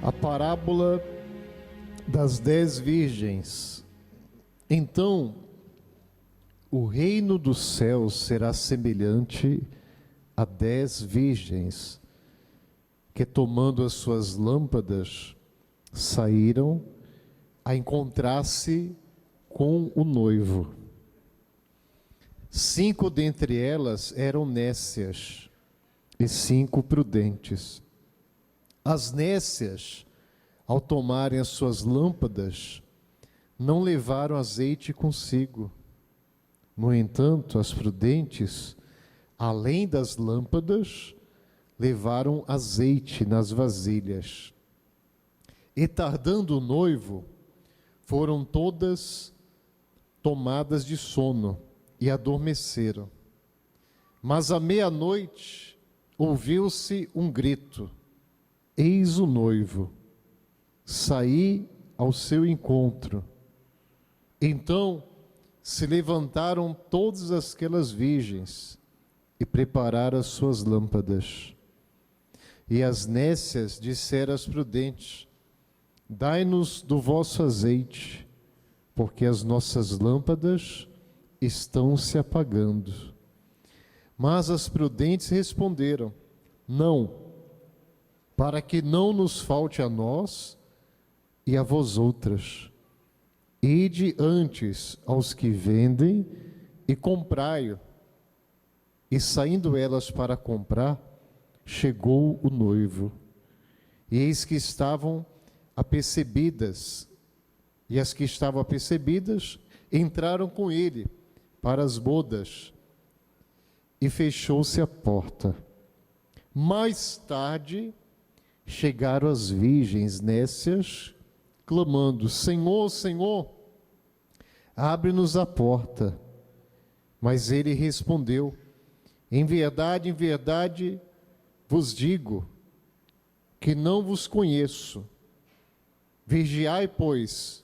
A parábola das 10 virgens. Então, o reino dos céus será semelhante a 10 virgens, que tomando as suas lâmpadas, saíram a encontrar-se com o noivo. 5 dentre elas eram nécias e 5 prudentes. As nécias, ao tomarem as suas lâmpadas, não levaram azeite consigo. No entanto, as prudentes, além das lâmpadas, levaram azeite nas vasilhas. E tardando o noivo, foram todas tomadas de sono e adormeceram. Mas à meia-noite ouviu-se um grito: eis o noivo, saí ao seu encontro. Então se levantaram todas aquelas virgens e prepararam as suas lâmpadas. E as nécias disseram às prudentes: dai-nos do vosso azeite, porque as nossas lâmpadas estão se apagando. Mas as prudentes responderam: não, para que não nos falte a nós e a vós outras. Ide antes aos que vendem e comprai-o. E saindo elas para comprar, chegou o noivo. E eis que estavam apercebidas, e as que estavam apercebidas entraram com ele para as bodas, e fechou-se a porta. Mais tarde chegaram as virgens nécias, clamando: Senhor, Senhor, abre-nos a porta. Mas ele respondeu: em verdade vos digo que não vos conheço. Vigiai, pois,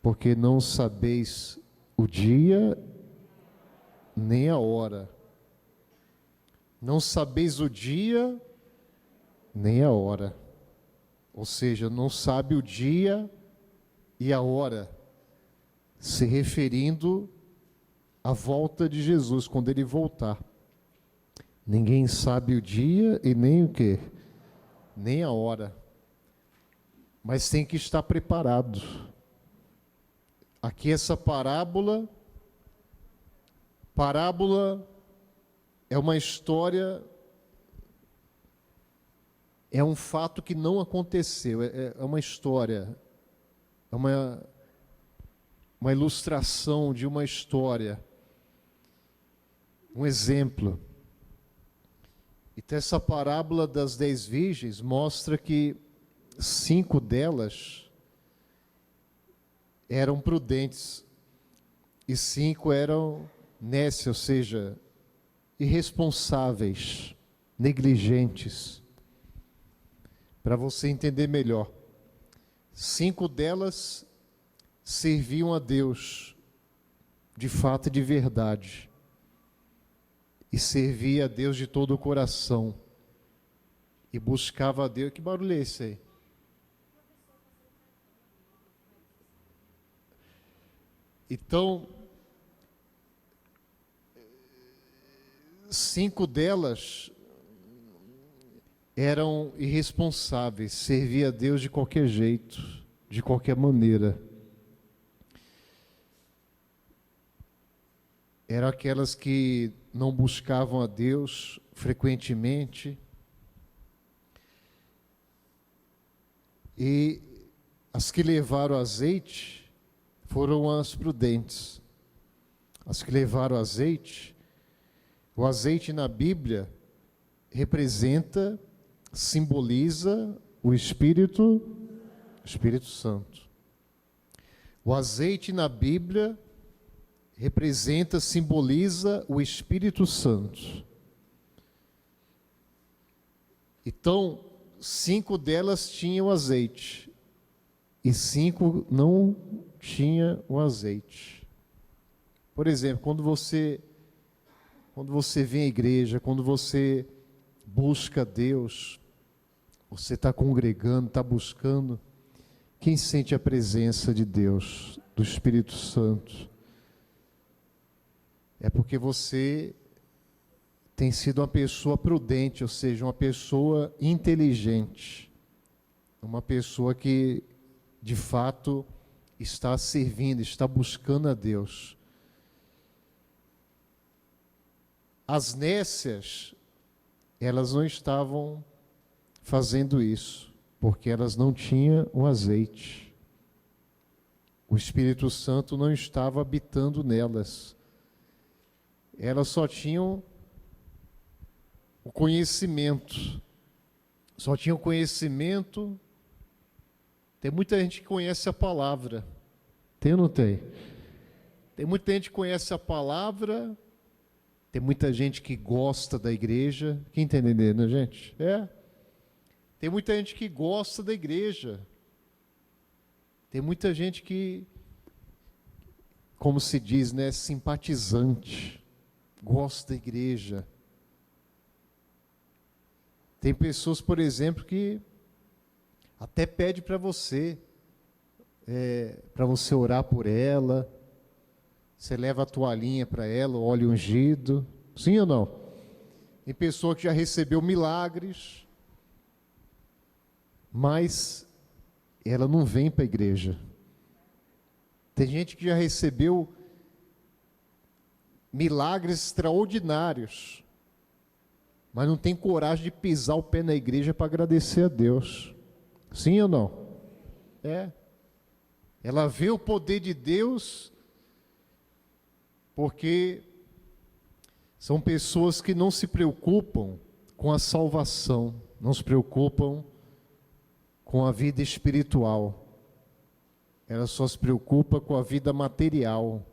porque não sabeis o dia nem a hora. Não sabeis o dia nem a hora. Ou seja, não sabe o dia e a hora, se referindo à volta de Jesus, quando ele voltar. Ninguém sabe o dia e nem o quê? Nem a hora. Mas tem que estar preparado. Aqui essa parábola é uma história, é um fato que não aconteceu, é uma história, é uma ilustração de uma história, um exemplo. Então essa parábola das 10 virgens mostra que 5 delas eram prudentes e 5 eram nécias, ou seja, irresponsáveis, negligentes. Para você entender melhor, 5 delas serviam a Deus de fato e de verdade, e servia a Deus de todo o coração, e buscava a Deus. Que barulho é esse aí? Então, 5 delas eram irresponsáveis, servia a Deus de qualquer jeito, de qualquer maneira. Eram aquelas que não buscavam a Deus frequentemente. E as que levaram azeite foram as prudentes. As que levaram azeite, o azeite na Bíblia representa, simboliza o Espírito Santo. O azeite na Bíblia representa, simboliza o Espírito Santo. Então, 5 delas tinham azeite e 5 não tinham o azeite. Por exemplo, quando você vem à igreja, quando você busca Deus, Você está congregando, está buscando. Quem sente a presença de Deus, do Espírito Santo, é porque você tem sido uma pessoa prudente, ou seja, uma pessoa inteligente, uma pessoa que, de fato, está servindo, está buscando a Deus. As nécias, elas não estavam fazendo isso, porque elas não tinham o azeite. O Espírito Santo não estava habitando nelas. Elas só tinham o conhecimento. Só tinham conhecimento. Tem muita gente que conhece a palavra. Tem ou não tem? Tem muita gente que conhece a palavra. Tem muita gente que gosta da igreja. Quem está entendendo, gente? Tem muita gente que gosta da igreja. Tem muita gente que, como se diz, né, simpatizante, gosta da igreja. Tem pessoas, por exemplo, que até pede para você orar por ela. Você leva a toalhinha para ela, o óleo ungido. Sim ou não? Tem pessoa que já recebeu milagres, mas ela não vem para a igreja. Tem gente que já recebeu milagres extraordinários, mas não tem coragem de pisar o pé na igreja para agradecer a Deus. Sim ou não? Ela vê o poder de Deus, porque são pessoas que não se preocupam com a salvação, não se preocupam com a vida espiritual. Ela só se preocupa com a vida material,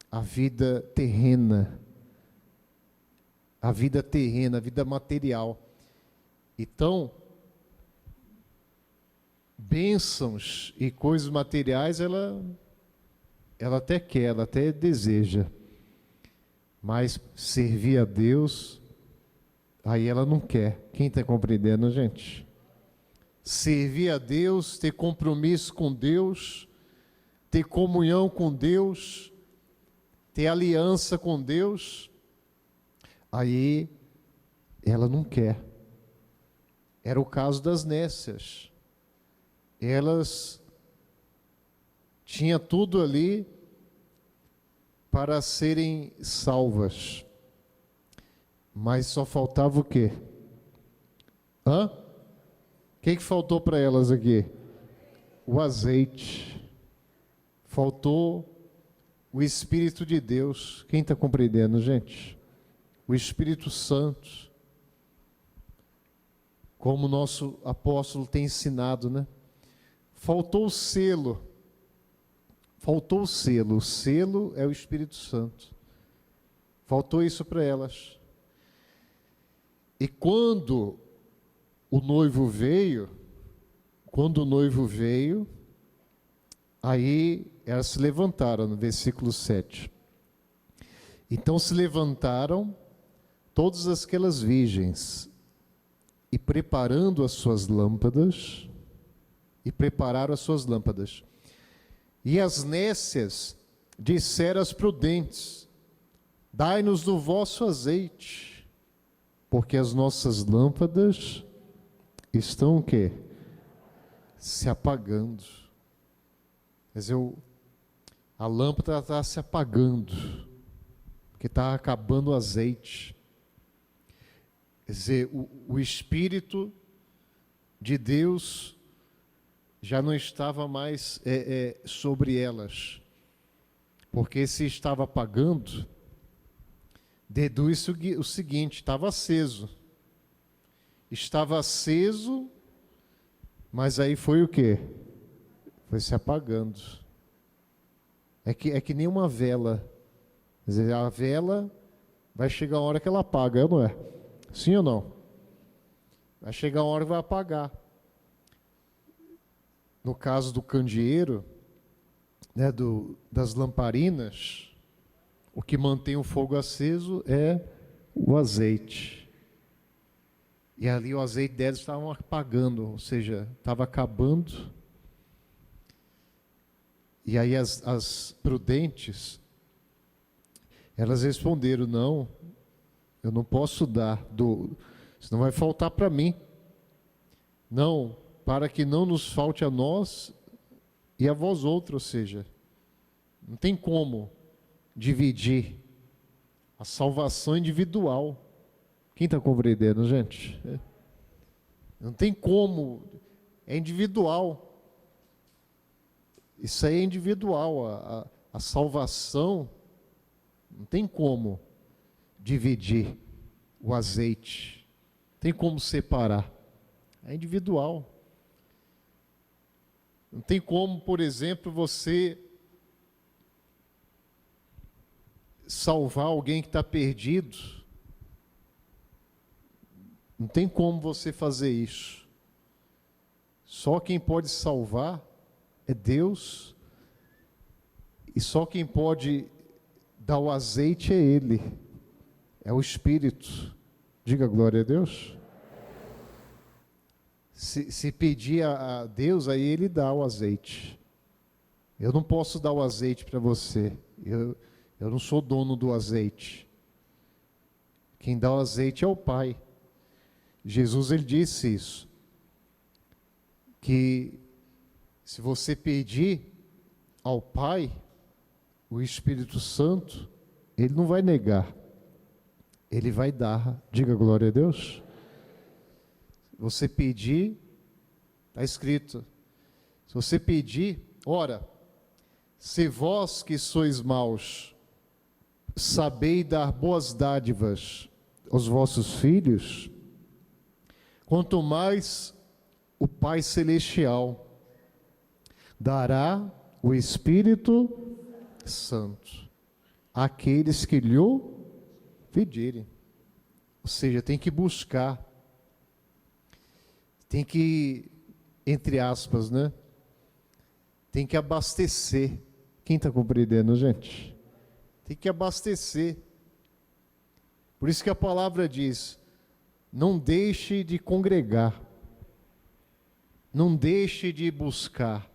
a vida terrena. A vida terrena, a vida material. Então, bênçãos e coisas materiais, ela até quer, ela até deseja. Mas servir a Deus, aí ela não quer. Quem está compreendendo, gente? Servir a Deus, ter compromisso com Deus, ter comunhão com Deus, ter aliança com Deus, aí ela não quer. Era o caso das nécias. Elas tinham tudo ali para serem salvas, mas só faltava o quê? O que faltou para elas aqui? O azeite. Faltou o Espírito de Deus. Quem está compreendendo, gente? O Espírito Santo. Como o nosso apóstolo tem ensinado, né? Faltou o selo. Faltou o selo. O selo é o Espírito Santo. Faltou isso para elas. E quando o noivo veio, aí elas se levantaram, no versículo 7. Então se levantaram todas aquelas virgens, e prepararam as suas lâmpadas, E as nécias disseram às prudentes: dai-nos do vosso azeite, porque as nossas lâmpadas estão o quê? Se apagando. Quer dizer, a lâmpada está se apagando, porque está acabando o azeite. Quer dizer, o Espírito de Deus já não estava mais sobre elas, porque se estava apagando, deduz o seguinte: estava aceso, mas aí foi o quê? Foi se apagando. É que nem uma vela. Quer dizer, a vela vai chegar a hora que ela apaga, não é? Sim ou não? Vai chegar a hora que vai apagar. No caso do candeeiro, né, das lamparinas, o que mantém o fogo aceso é o azeite. E ali o azeite delas estava apagando, ou seja, estava acabando. E aí as prudentes, elas responderam: não, eu não posso dar, senão vai faltar para mim. Não, para que não nos falte a nós e a vós outros, ou seja, não tem como dividir a salvação individual. Quem está compreendendo, gente? Não tem como, é individual. Isso aí é individual, a salvação não tem como dividir o azeite, não tem como separar, é individual. Não tem como, por exemplo, você salvar alguém que está perdido. Não tem como você fazer isso. Só quem pode salvar é Deus. E só quem pode dar o azeite é Ele. É o Espírito. Diga glória a Deus. Se pedir a Deus, aí Ele dá o azeite. Eu não posso dar o azeite para você. Eu não sou dono do azeite. Quem dá o azeite é o Pai. Jesus, ele disse isso. Que se você pedir ao Pai, o Espírito Santo, Ele não vai negar. Ele vai dar. Diga glória a Deus. Você pedir, está escrito. Se você pedir, ora, se vós que sois maus, sabei dar boas dádivas aos vossos filhos, quanto mais o Pai Celestial dará o Espírito Santo àqueles que lhe pedirem. Ou seja, tem que buscar, tem que, entre aspas, né? Tem que abastecer. Quem está compreendendo, gente? Tem que abastecer. Por isso que a palavra diz: não deixe de congregar, não deixe de buscar,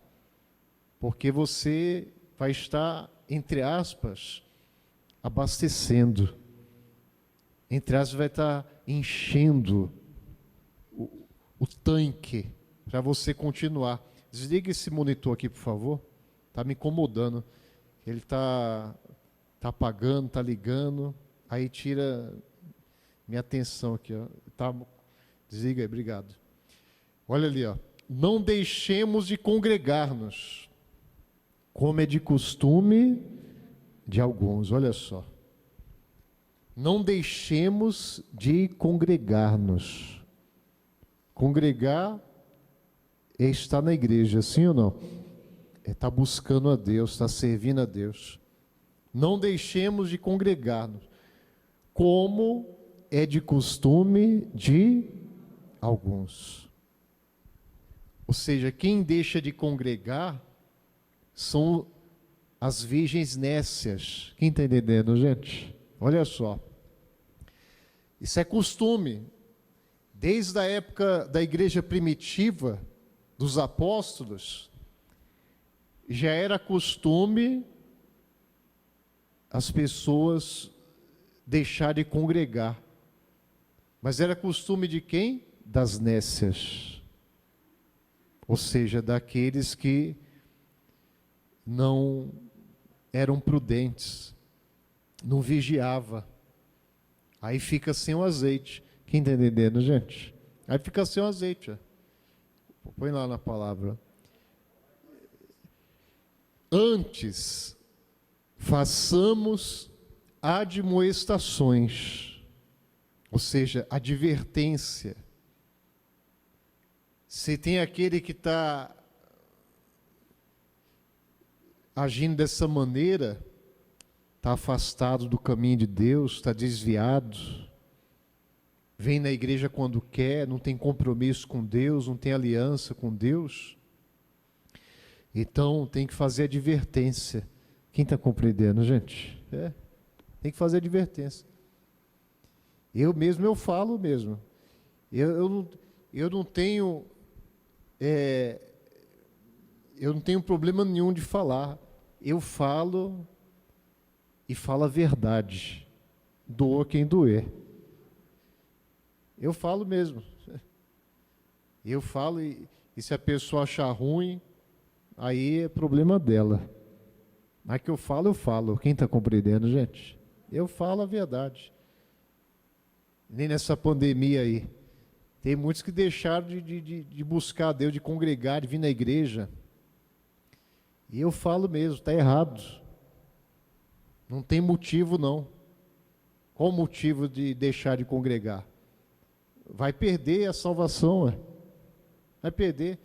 porque você vai estar, entre aspas, abastecendo, entre aspas, vai estar enchendo o tanque para você continuar. Desliga esse monitor aqui, por favor. Está me incomodando. Ele está apagando, está ligando, aí tira minha atenção aqui, ó. Desliga aí, obrigado. Olha ali, ó. Não deixemos de congregar-nos, como é de costume de alguns. Olha só. Não deixemos de congregar-nos. Congregar é estar na igreja, sim ou não? É estar buscando a Deus, estar servindo a Deus. Não deixemos de congregar-nos, como é de costume de alguns. Ou seja, quem deixa de congregar são as virgens nécias. Quem está entendendo, gente? Olha só. Isso é costume. Desde a época da igreja primitiva, dos apóstolos, já era costume as pessoas deixarem de congregar. Mas era costume de quem? Das nécias. Ou seja, daqueles que não eram prudentes, não vigiava. Aí fica sem o azeite. Quem está entendendo, gente? Aí fica sem o azeite. Põe lá na palavra. Antes, façamos admoestações, ou seja, advertência. Se tem aquele que está agindo dessa maneira, está afastado do caminho de Deus, está desviado, vem na igreja quando quer, não tem compromisso com Deus, não tem aliança com Deus, então tem que fazer advertência. Quem está compreendendo, gente? Tem que fazer advertência. Eu falo mesmo. Eu não tenho, eu não tenho problema nenhum de falar. Eu falo e falo a verdade. Doa quem doer. Eu falo mesmo. Eu falo e se a pessoa achar ruim, aí é problema dela. Mas que eu falo, eu falo. Quem está compreendendo, gente? Eu falo a verdade. Nem nessa pandemia aí. Tem muitos que deixaram de buscar a Deus, de congregar, de vir na igreja. E eu falo mesmo, está errado. Não tem motivo, não. Qual o motivo de deixar de congregar? Vai perder a salvação, vai perder.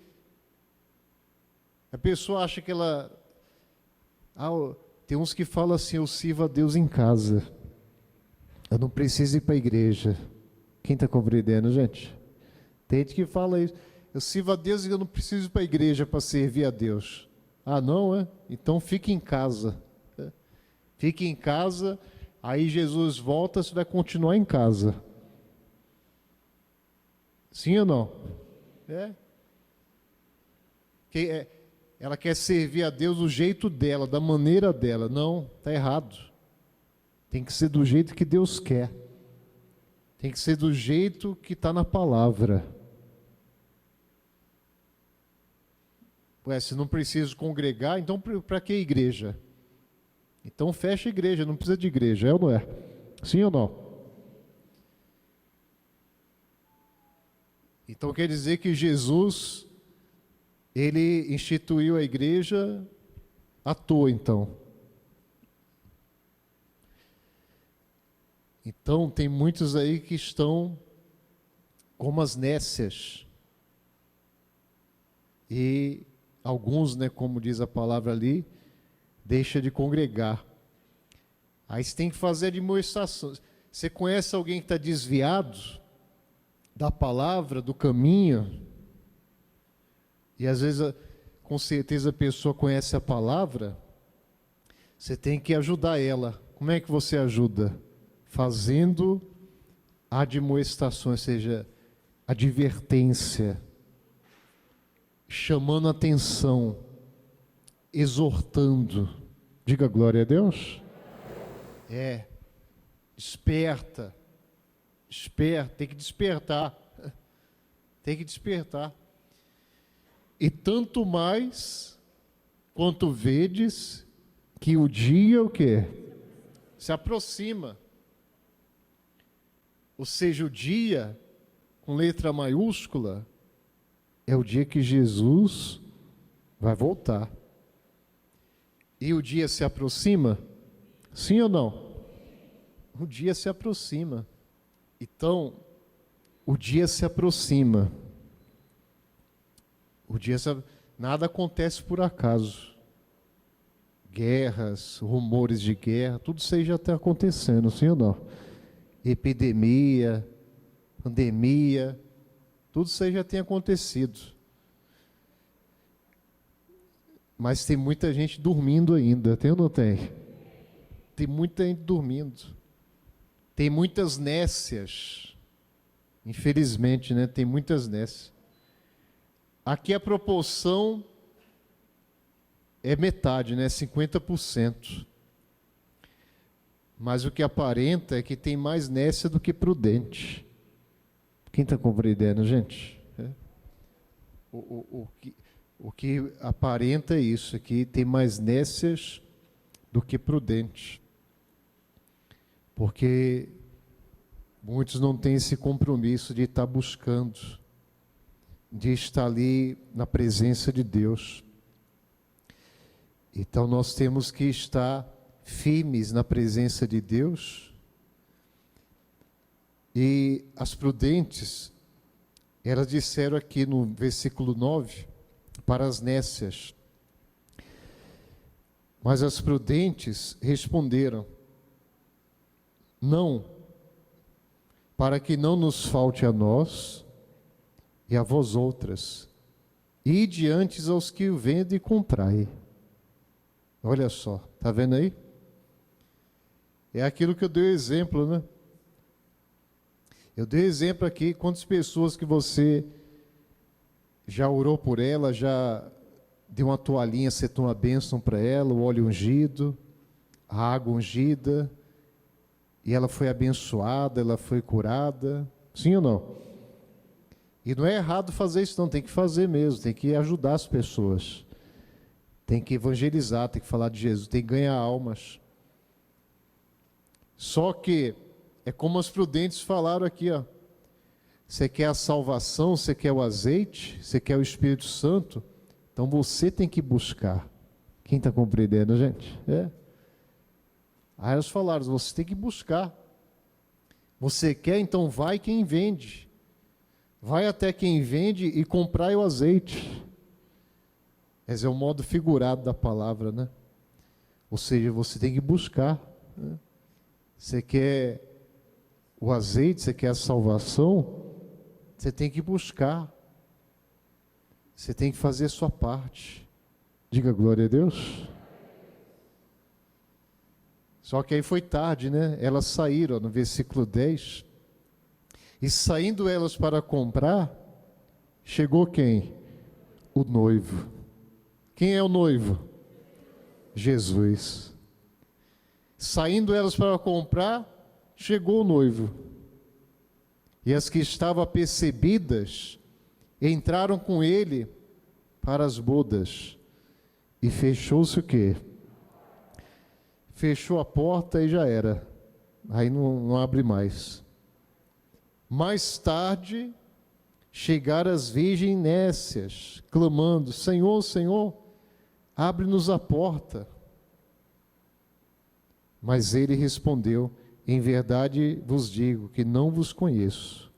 A pessoa acha que ela... tem uns que falam assim, eu sirvo a Deus em casa. Eu não preciso ir para a igreja. Quem está compreendendo, gente? Tem gente que fala isso. Eu sirvo a Deus e eu não preciso ir para a igreja para servir a Deus. Ah, não, é? Então fique em casa. Fique em casa, aí Jesus volta, você vai continuar em casa. Sim ou não? Ela quer servir a Deus do jeito dela, da maneira dela. Não, está errado. Tem que ser do jeito que Deus quer. Tem que ser do jeito que está na palavra. Ué, se não preciso congregar, então para que igreja? Então fecha a igreja, não precisa de igreja, é ou não é? Sim ou não? Então quer dizer que Jesus, ele instituiu a igreja à toa, então. Então tem muitos aí que estão como as nécias. E alguns, né, como diz a palavra ali, deixa de congregar. Aí você tem que fazer a demonstração. Você conhece alguém que está desviado da palavra, do caminho? E às vezes, com certeza, a pessoa conhece a palavra. Você tem que ajudar ela. Como é que você ajuda? Fazendo admoestação, ou seja, advertência, chamando a atenção, exortando. Diga glória a Deus. Desperta, tem que despertar. Tem que despertar. E tanto mais quanto vedes que o dia o quê? Se aproxima. Ou seja, o dia, com letra maiúscula, é o dia que Jesus vai voltar. E o dia se aproxima? Sim ou não? O dia se aproxima. Então, o dia se aproxima. Nada acontece por acaso. Guerras, rumores de guerra, tudo isso aí já está acontecendo, sim ou não? Epidemia, pandemia, tudo isso aí já tem acontecido. Mas tem muita gente dormindo ainda, tem ou não tem? Tem muita gente dormindo. Tem muitas nécias. Infelizmente, né? Tem muitas nécias. Aqui a proporção é metade, né? 50%. Mas o que aparenta é que tem mais nécia do que prudente. Quem está compreendendo, gente? O que aparenta é isso, que tem mais nécias do que prudente. Porque muitos não têm esse compromisso de estar buscando, de estar ali na presença de Deus. Então nós temos que estar firmes na presença de Deus. E as prudentes, elas disseram aqui no versículo 9, para as nécias. Mas as prudentes responderam: não, para que não nos falte a nós e a vós outras, ide antes aos que o vendem e comprai. Olha só, está vendo aí? É aquilo que eu dei o exemplo, né? Eu dei exemplo aqui, quantas pessoas que você já orou por ela, já deu uma toalhinha, setou uma bênção para ela, o óleo ungido, a água ungida, e ela foi abençoada, ela foi curada, sim ou não? E não é errado fazer isso não, tem que fazer mesmo, tem que ajudar as pessoas, tem que evangelizar, tem que falar de Jesus, tem que ganhar almas. Só que, é como os prudentes falaram aqui, ó, você quer a salvação, você quer o azeite, você quer o Espírito Santo, então você tem que buscar. Quem está compreendendo, gente? Aí eles falaram, você tem que buscar. Você quer, então vai quem vende. Vai até quem vende e comprai o azeite. Esse é o modo figurado da palavra, né? Ou seja, você tem que buscar, né? Você quer o azeite, você quer a salvação, você tem que buscar. Você tem que fazer a sua parte. Diga glória a Deus. Só que aí foi tarde, né? Elas saíram, no versículo 10. E saindo elas para comprar, chegou quem? O noivo. Quem é o noivo? Jesus. Saindo elas para comprar, chegou o noivo. E as que estavam apercebidas entraram com ele para as bodas. E fechou-se o quê? Fechou a porta e já era. Aí não abre mais. Mais tarde, chegaram as virgens nécias, clamando, Senhor, Senhor, abre-nos a porta. Mas ele respondeu, em verdade vos digo que não vos conheço.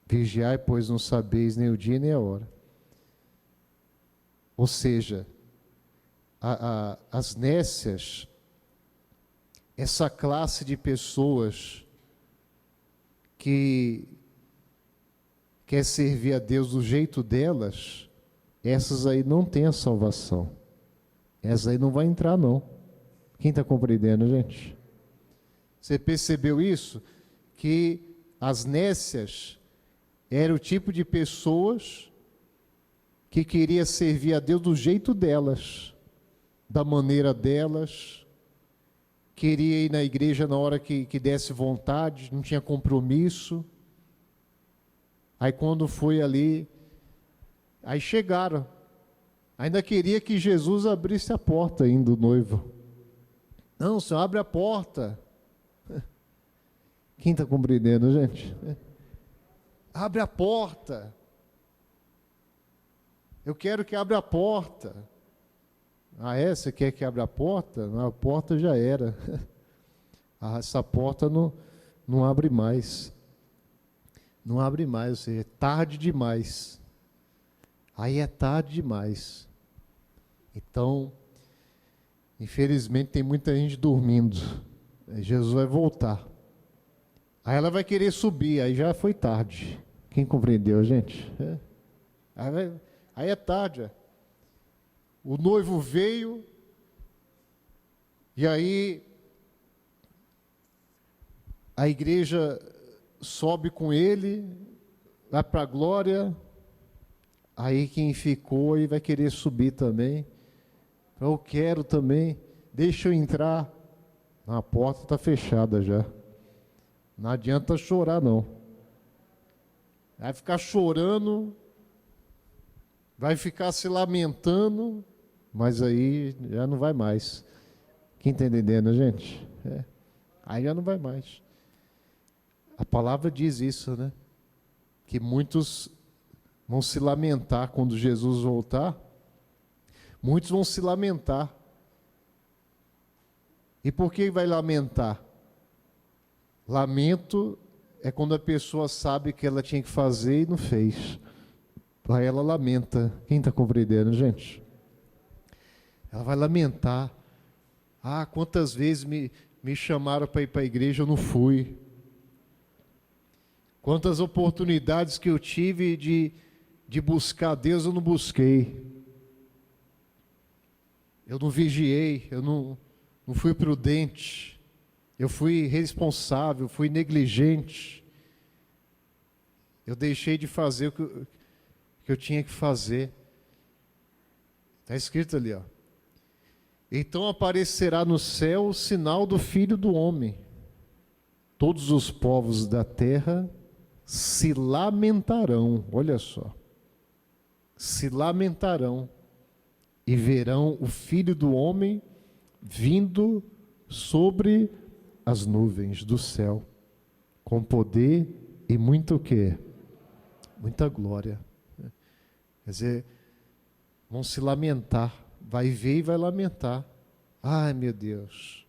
Vigiai, pois não sabeis nem o dia nem a hora. Ou seja, as nécias, essa classe de pessoas que quer servir a Deus do jeito delas, essas aí não têm a salvação. Essas aí não vai entrar não. Quem está compreendendo, gente? Você percebeu isso? Que as nécias eram o tipo de pessoas que queria servir a Deus do jeito delas, da maneira delas, queria ir na igreja na hora que desse vontade, não tinha compromisso. Aí quando foi ali, aí chegaram, ainda queria que Jesus abrisse a porta ainda, o noivo. Não, Senhor, abre a porta. Quem está compreendendo, gente? Abre a porta. Eu quero que abra a porta. Ah, você quer que abra a porta? A porta já era. Essa porta não abre mais. Não abre mais, ou seja, é tarde demais. Aí é tarde demais. Então, infelizmente tem muita gente dormindo. Jesus vai voltar. Aí ela vai querer subir, aí já foi tarde. Quem compreendeu, gente? Aí é tarde. O noivo veio, e aí a igreja sobe com ele, vai para a glória, aí quem ficou aí vai querer subir também. Eu quero também, deixa eu entrar. A porta está fechada já. Não adianta chorar não. Vai ficar chorando, vai ficar se lamentando, mas aí já não vai mais. Quem está entendendo, gente? Aí já não vai mais. A palavra diz isso, né? Que muitos vão se lamentar quando Jesus voltar. Muitos vão se lamentar. E por que vai lamentar? Lamento é quando a pessoa sabe que ela tinha que fazer e não fez. Aí ela lamenta. Quem está compreendendo, gente? Ela vai lamentar. Ah, quantas vezes me chamaram para ir para a igreja, eu não fui. Quantas oportunidades que eu tive de buscar a Deus, eu não busquei. Eu não vigiei, eu não fui prudente. Eu fui irresponsável, fui negligente. Eu deixei de fazer o que eu tinha que fazer. Está escrito ali, ó. Então aparecerá no céu o sinal do Filho do Homem. Todos os povos da terra se lamentarão, olha só. Se lamentarão e verão o Filho do Homem vindo sobre as nuvens do céu, com poder e muito o quê? Muita glória. Quer dizer, vão se lamentar, vai ver e vai lamentar. Ai, meu Deus,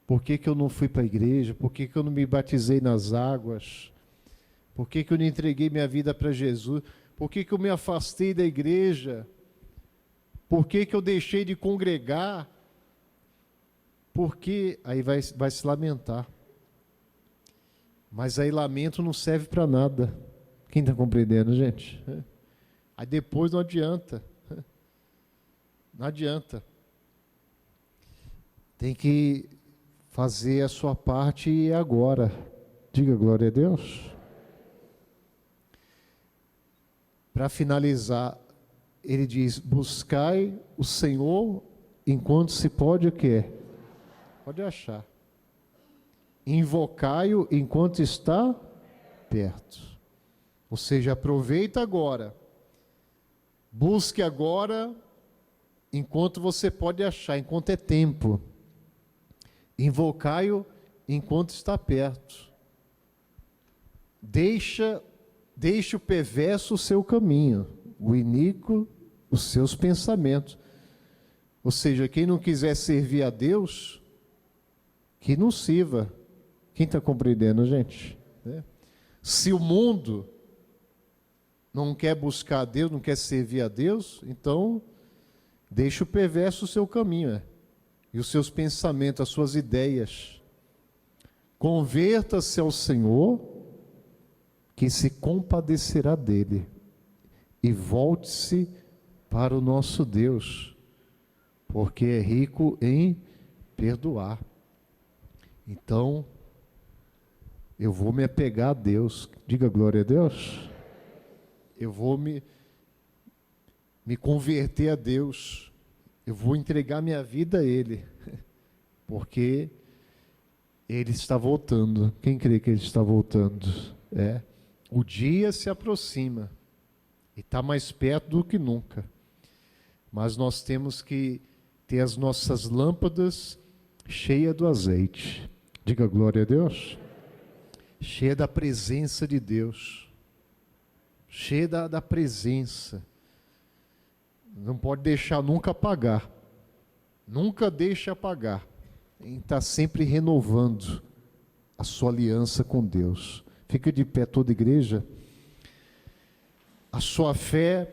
por que eu não fui para a igreja? Por que eu não me batizei nas águas? Por que eu não entreguei minha vida para Jesus? Por que eu me afastei da igreja? Por que eu deixei de congregar? Porque aí vai se lamentar. Mas aí lamento não serve para nada. Quem está compreendendo, gente? Aí depois não adianta. Não adianta. Tem que fazer a sua parte agora. Diga glória a Deus. Para finalizar, ele diz: buscai o Senhor enquanto se pode o quê? Pode achar. Invocai-o enquanto está perto. Ou seja, aproveita agora. Busque agora enquanto você pode achar, enquanto é tempo. Invocai-o enquanto está perto. Deixa o perverso o seu caminho, o iníquo os seus pensamentos. Ou seja, quem não quiser servir a Deus, que não sirva. Quem está compreendendo, gente? Se o mundo não quer buscar a Deus, não quer servir a Deus, então deixa o perverso o seu caminho, e os seus pensamentos, as suas ideias. Converta-se ao Senhor, que se compadecerá dele, e volte-se para o nosso Deus, porque é rico em perdoar. Então, eu vou me apegar a Deus. Diga glória a Deus. Eu vou me converter a Deus. Eu vou entregar minha vida a Ele, porque Ele está voltando. Quem crê que Ele está voltando? O dia se aproxima e está mais perto do que nunca. Mas nós temos que ter as nossas lâmpadas cheias do azeite. Diga glória a Deus. Cheia da presença de Deus. Cheia da presença. Não pode deixar nunca apagar. Nunca deixe apagar. Tem que estar sempre renovando a sua aliança com Deus. Fica de pé toda a igreja. A sua fé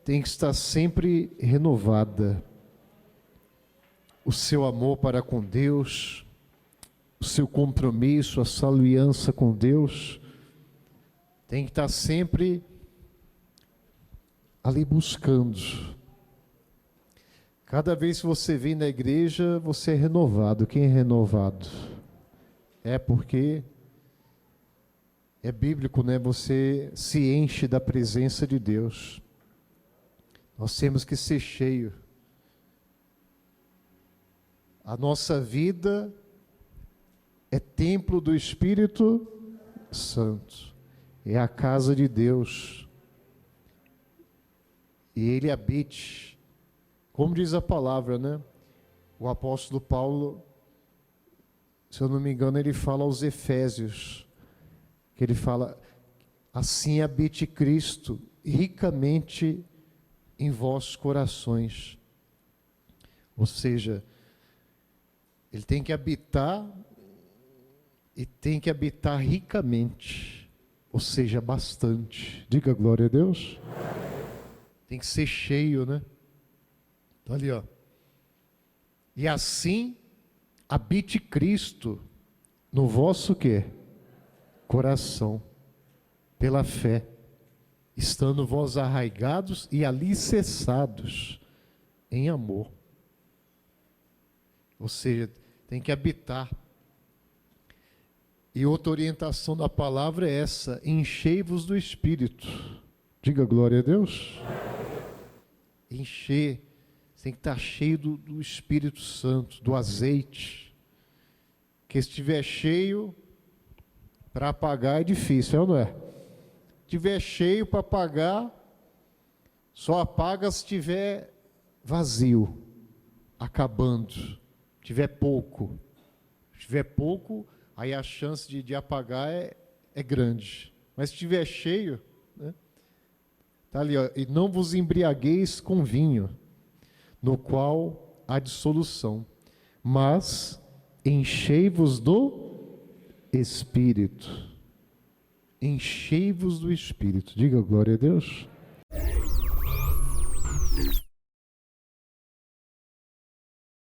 tem que estar sempre renovada. O seu amor para com Deus, o seu compromisso, a sua aliança com Deus, tem que estar sempre ali buscando. Cada vez que você vem na igreja, você é renovado. Quem é renovado? É porque é bíblico, né? Você se enche da presença de Deus. Nós temos que ser cheio. A nossa vida é templo do Espírito Santo. É a casa de Deus. E Ele habite. Como diz a palavra, né? O apóstolo Paulo, se eu não me engano, ele fala aos Efésios, que ele fala: assim habite Cristo ricamente em vossos corações. Ou seja, Ele tem que habitar, e tem que habitar ricamente, ou seja, bastante. Diga glória a Deus. Tem que ser cheio, né? Então ali, ó. E assim habite Cristo no vosso quê? Coração, pela fé, estando vós arraigados e alicerçados em amor. Ou seja, tem que habitar. E outra orientação da palavra é essa: enchei-vos do Espírito. Diga glória a Deus. Encher, você tem que estar cheio do Espírito Santo, do azeite. Porque se estiver cheio, para apagar é difícil, é ou não é? Se estiver cheio para apagar, só apaga se estiver vazio, acabando. Se tiver pouco. Se tiver pouco, aí a chance de apagar é grande. Mas se estiver cheio, né? Tá ali, ó, e não vos embriagueis com vinho, no qual há dissolução, mas enchei-vos do Espírito. Enchei-vos do Espírito. Diga glória a Deus.